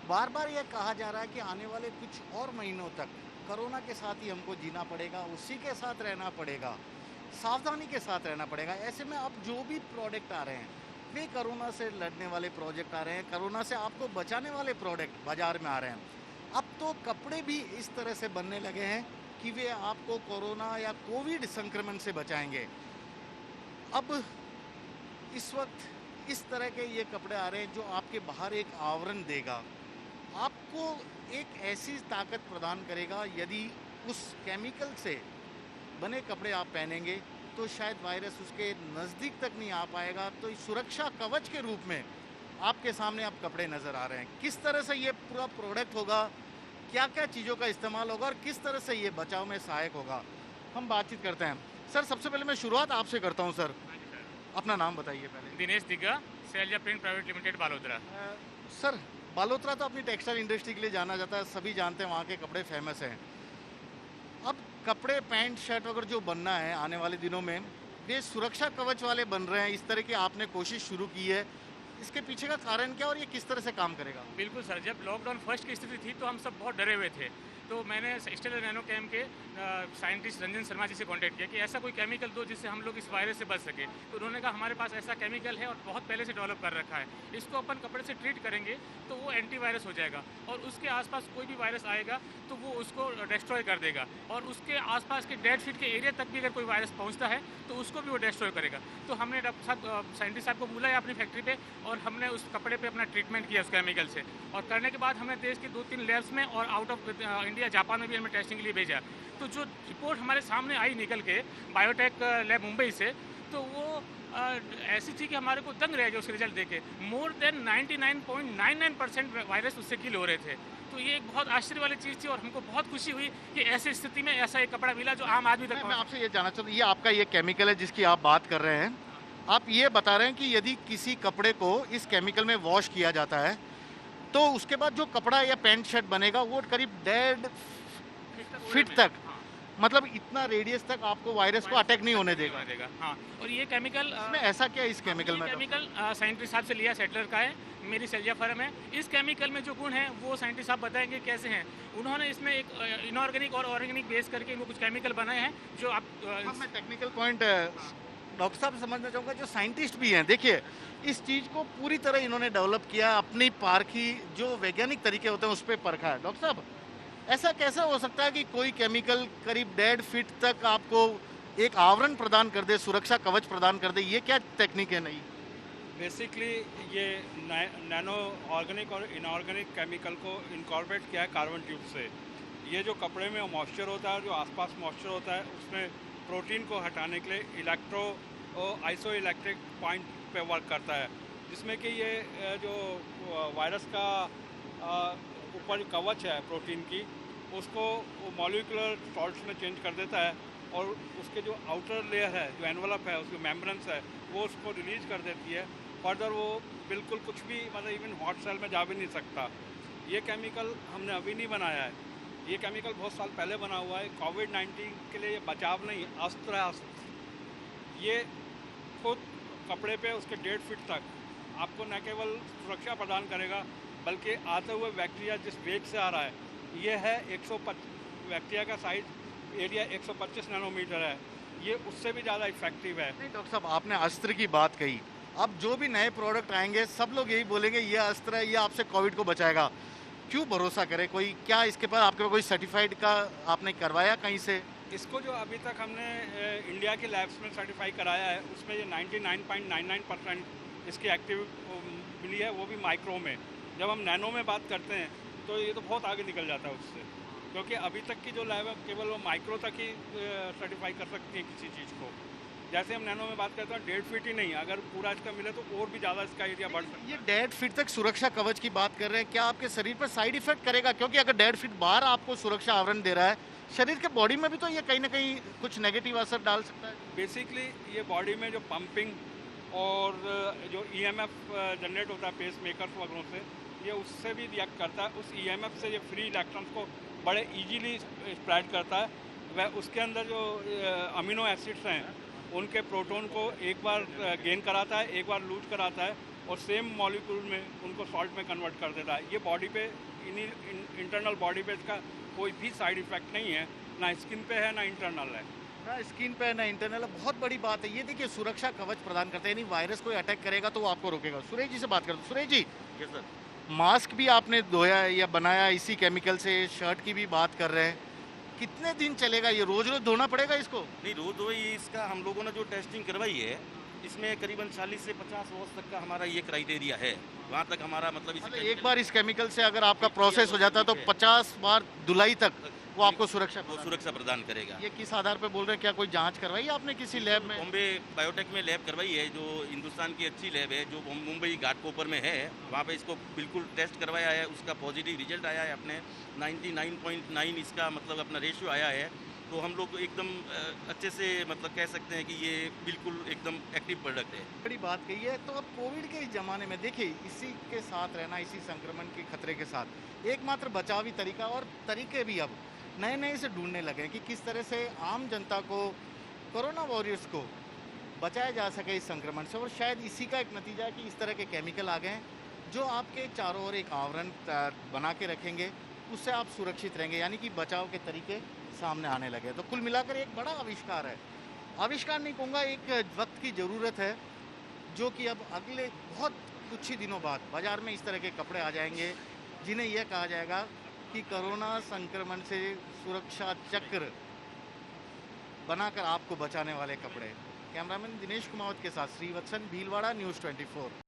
बार बार ये कहा जा रहा है कि आने वाले कुछ और महीनों तक कोरोना के साथ ही हमको जीना पड़ेगा, उसी के साथ रहना पड़ेगा, सावधानी के साथ रहना पड़ेगा। ऐसे में अब जो भी प्रोडक्ट आ रहे हैं वे कोरोना से लड़ने वाले प्रोजेक्ट आ रहे हैं, कोरोना से आपको बचाने वाले प्रोडक्ट बाजार में आ रहे हैं। अब तो कपड़े भी इस तरह से बनने लगे हैं कि वे आपको कोरोना या कोविड संक्रमण से बचाएंगे। अब इस वक्त इस तरह के ये कपड़े आ रहे हैं जो आपके बाहर एक आवरण देगा, आपको एक ऐसी ताकत प्रदान करेगा। यदि उस केमिकल से बने कपड़े आप पहनेंगे तो शायद वायरस उसके नज़दीक तक नहीं आ पाएगा। तो इस सुरक्षा कवच के रूप में आपके सामने अब कपड़े नज़र आ रहे हैं। किस तरह से ये पूरा प्रोडक्ट होगा, क्या क्या चीज़ों का इस्तेमाल होगा और किस तरह से ये बचाव में सहायक होगा, हम बातचीत करते हैं। सर, सबसे पहले मैं शुरुआत आपसे करता हूँ। सर, अपना नाम बताइए पहले। Dinesh Digga, Sailaja print private limited, Balotra. Sir, Balotra तो अपनी टेक्सटाइल इंडस्ट्री के लिए जाना जाता है, सभी जानते हैं वहाँ के कपड़े फेमस हैं। अब कपड़े, पैंट, शर्ट वगैरह जो बनना है आने वाले दिनों में, वे सुरक्षा कवच वाले बन रहे हैं। इस तरह की आपने कोशिश शुरू की है, इसके पीछे का कारण क्या और ये किस तरह से काम करेगा? बिल्कुल सर, जब लॉकडाउन फर्स्ट की स्थिति थी तो हम सब बहुत डरे हुए थे। तो मैंने स्टेलर नैनो कैम के साइंटिस्ट रंजन शर्मा जी से कांटेक्ट किया कि ऐसा कोई केमिकल दो जिससे हम लोग इस वायरस से बच सके। तो उन्होंने कहा हमारे पास ऐसा केमिकल है और बहुत पहले से डेवलप कर रखा है, इसको अपन कपड़े से ट्रीट करेंगे तो वो एंटीवायरस हो जाएगा और उसके आसपास कोई भी वायरस आएगा तो वो उसको डिस्ट्रॉय कर देगा और उसके आसपास के डेड फीट के एरिया तक भी अगर कोई वायरस पहुंचता है तो उसको भी वो डिस्ट्रॉय करेगा। तो हमने डॉक्टर साहब, साइंटिस्ट साहब को बुलाया अपनी फैक्ट्री पे और हमने उस कपड़े पे अपना ट्रीटमेंट किया उस केमिकल से, और करने के बाद हमने देश के 2-3 लैब्स में और आउट ऑफ इंडिया, जापान में भी हमें टेस्टिंग के लिए भेजा। तो जो रिपोर्ट हमारे सामने आई निकल के बायोटेक लैब मुंबई से, तो वो ऐसी थी कि हमारे को दंग रह गया उसके रिजल्ट देखे। मोर देन 99.99% वायरस उससे किल हो रहे थे। तो ये एक बहुत आश्चर्य वाली चीज़ थी और हमको बहुत खुशी हुई कि ऐसी स्थिति में ऐसा एक कपड़ा मिला जो आम आदमी तक मैं आपसे ये जानना चाहता हूँ, ये आपका ये केमिकल है जिसकी आप बात कर रहे हैं, आप ये बता रहे हैं कि यदि किसी कपड़े को इस केमिकल में वॉश किया जाता है तो उसके बाद जो कपड़ा या पैंट शर्ट बनेगा वो करीब 1.5 फीट तक, मतलब इतना रेडियस तक आपको वायरस को अटैक नहीं होने देगा। हाँ, और ये केमिकल इसमें ऐसा क्या है इस केमिकल में? केमिकल साइंटिस्ट साहब से लिया, सेटलर का है, मेरी सेल्जा फर्म है। इस केमिकल में जो गुण हैं वो साइंटिस्ट साहब बताएंगे कैसे हैं। उन्होंने इसमें एक इनऑर्गेनिक और ऑर्गेनिक बेस करके इनको कुछ केमिकल बनाए हैं जो आप मैं टेक्निकल पॉइंट डॉक्टर साहब समझना चाहूँगा, जो साइंटिस्ट भी हैं, देखिए इस चीज़ को पूरी तरह इन्होंने डेवलप किया, अपनी पारखी, जो वैज्ञानिक तरीके होते हैं उस पर परखा है। डॉक्टर साहब, ऐसा कैसे हो सकता है कि कोई केमिकल करीब 1.5 फीट तक आपको एक आवरण प्रदान कर दे, सुरक्षा कवच प्रदान कर दे? ये क्या टेक्निक है नई? बेसिकली ये नैनो ऑर्गेनिक और इनऑर्गेनिक केमिकल को इनकॉर्पोरेट किया है कार्बन ट्यूब से। ये जो कपड़े में मॉइस्चर होता है, जो आसपास मॉइस्चर होता है, उसमें प्रोटीन को हटाने के लिए इलेक्ट्रो और आइसो इलेक्ट्रिक पॉइंट पे वर्क करता है, जिसमें कि ये जो वायरस का ऊपर कवच है प्रोटीन की, उसको मॉलिक्यूलर सॉल्ट्स में चेंज कर देता है और उसके जो आउटर लेयर है, जो एनवलप है, उसकी मेम्ब्रेन्स है, वो उसको रिलीज कर देती है। फर्दर वो बिल्कुल कुछ भी, मतलब इवन हॉट सेल में जा भी नहीं सकता। ये केमिकल हमने अभी नहीं बनाया है, ये केमिकल बहुत साल पहले बना हुआ है। कोविड-19 के लिए ये बचाव नहीं, अस्त्र है, अस्त्र। ये खुद कपड़े पे उसके 1.5 फीट तक आपको न केवल सुरक्षा प्रदान करेगा, बल्कि आते हुए बैक्टीरिया जिस वेग से आ रहा है, ये है 125, बैक्टीरिया का साइज एरिया 125 नैनोमीटर है, ये उससे भी ज़्यादा इफेक्टिव है। नहीं डॉक्टर साहब, आपने अस्त्र की बात कही, अब जो भी नए प्रोडक्ट आएंगे सब लोग यही बोलेंगे ये अस्त्र है, ये आपसे कोविड को बचाएगा। क्यों भरोसा करे कोई? क्या इसके पास आपके पास कोई सर्टिफाइड का आपने करवाया कहीं से? इसको जो अभी तक हमने इंडिया के लैब्स में सर्टिफाई कराया है, उसमें ये 99.99% इसकी एक्टिव मिली है, वो भी माइक्रो में। जब हम नैनो में बात करते हैं तो ये तो बहुत आगे निकल जाता है उससे, क्योंकि अभी तक की जो लैब है केवल वो माइक्रो तक ही सर्टिफाई कर सकती है किसी चीज़ को। जैसे हम नैनो में बात करते हैं 1.5 फीट ही नहीं, अगर पूरा इसका मिले तो और भी ज़्यादा इसका एरिया बढ़ सकता है। ये 1.5 फीट तक सुरक्षा कवच की बात कर रहे हैं, क्या आपके शरीर पर साइड इफेक्ट करेगा? क्योंकि अगर 1.5 फीट बाहर आपको सुरक्षा आवरण दे रहा है, शरीर के बॉडी में भी तो ये कहीं ना कहीं कुछ नेगेटिव असर डाल सकता है। बेसिकली ये बॉडी में जो पंपिंग और जो ईएमएफ जनरेट होता है पेस मेकर्स वगैरह से, ये उससे भी रिएक्ट करता है। उस ईएमएफ से ये फ्री इलेक्ट्रॉन्स को बड़े इजीली स्प्रेड करता है। वह उसके अंदर जो अमीनो एसिड्स हैं, उनके प्रोटॉन को एक बार गेन कराता है, एक बार लूज कराता है, और सेम मॉलिक्यूल में उनको सॉल्ट में कन्वर्ट कर देता है। ये बॉडी पे इंटरनल बॉडी पे इसका कोई भी साइड इफेक्ट नहीं है, ना स्किन पे है ना इंटरनल है। ना स्किन पे ना इंटरनल, बहुत बड़ी बात है ये। देखिए सुरक्षा कवच प्रदान करते हैं, यानी वायरस कोई अटैक करेगा तो वो आपको रोकेगा। सुरेश जी से बात करते हैं। Suresh ji, yes sir. Mask भी आपने धोया या बनाया इसी केमिकल से, शर्ट की भी बात कर रहे हैं, कितने दिन चलेगा ये? रोज रोज धोना पड़ेगा इसको? नहीं, रोज वही इसका हम लोगों ने जो टेस्टिंग करवाई है, इसमें करीबन 40 से 50 वॉश तक का हमारा ये क्राइटेरिया है। वहाँ तक हमारा मतलब मतलब एक बार इस केमिकल से अगर आपका प्रोसेस हो जाता है तो 50 बार धुलाई तक वो आपको सुरक्षा वो सुरक्षा प्रदान करेगा। ये किस आधार पे बोल रहे हैं? क्या कोई जांच करवाई आपने किसी लैब में? बॉम्बे बायोटेक में लैब करवाई है, जो हिंदुस्तान की अच्छी लैब है, जो मुंबई घाटकोपर में है। वहाँ पे इसको बिल्कुल टेस्ट करवाया है, उसका पॉजिटिव रिजल्ट आया है। अपने 99.9 इसका मतलब अपना रेशियो आया है। तो हम लोग एकदम अच्छे से मतलब कह सकते हैं कि ये बिल्कुल एकदम एक्टिव प्रोडक्ट है। बड़ी बात कही है। तो अब कोविड के इस ज़माने में देखिए, इसी के साथ रहना, इसी संक्रमण के खतरे के साथ एकमात्र बचावी तरीका, और तरीके भी अब नए नए से ढूंढने लगे हैं कि किस तरह से आम जनता को, कोरोना वॉरियर्स को बचाया जा सके इस संक्रमण से। और शायद इसी का एक नतीजा है कि इस तरह के केमिकल आ गए हैं जो आपके चारों ओर एक आवरण बना के रखेंगे, उससे आप सुरक्षित रहेंगे, यानी कि बचाव के तरीके सामने आने लगे। तो कुल मिलाकर एक बड़ा आविष्कार है, आविष्कार नहीं कहूँगा, एक वक्त की ज़रूरत है, जो कि अब अगले बहुत कुछ ही दिनों बाद बाज़ार में इस तरह के कपड़े आ जाएंगे जिन्हें यह कहा जाएगा कि कोरोना संक्रमण से सुरक्षा चक्र बनाकर आपको बचाने वाले कपड़े। कैमरामैन दिनेश कुमावत के साथ श्रीवत्सन, भीलवाड़ा, न्यूज़ 24।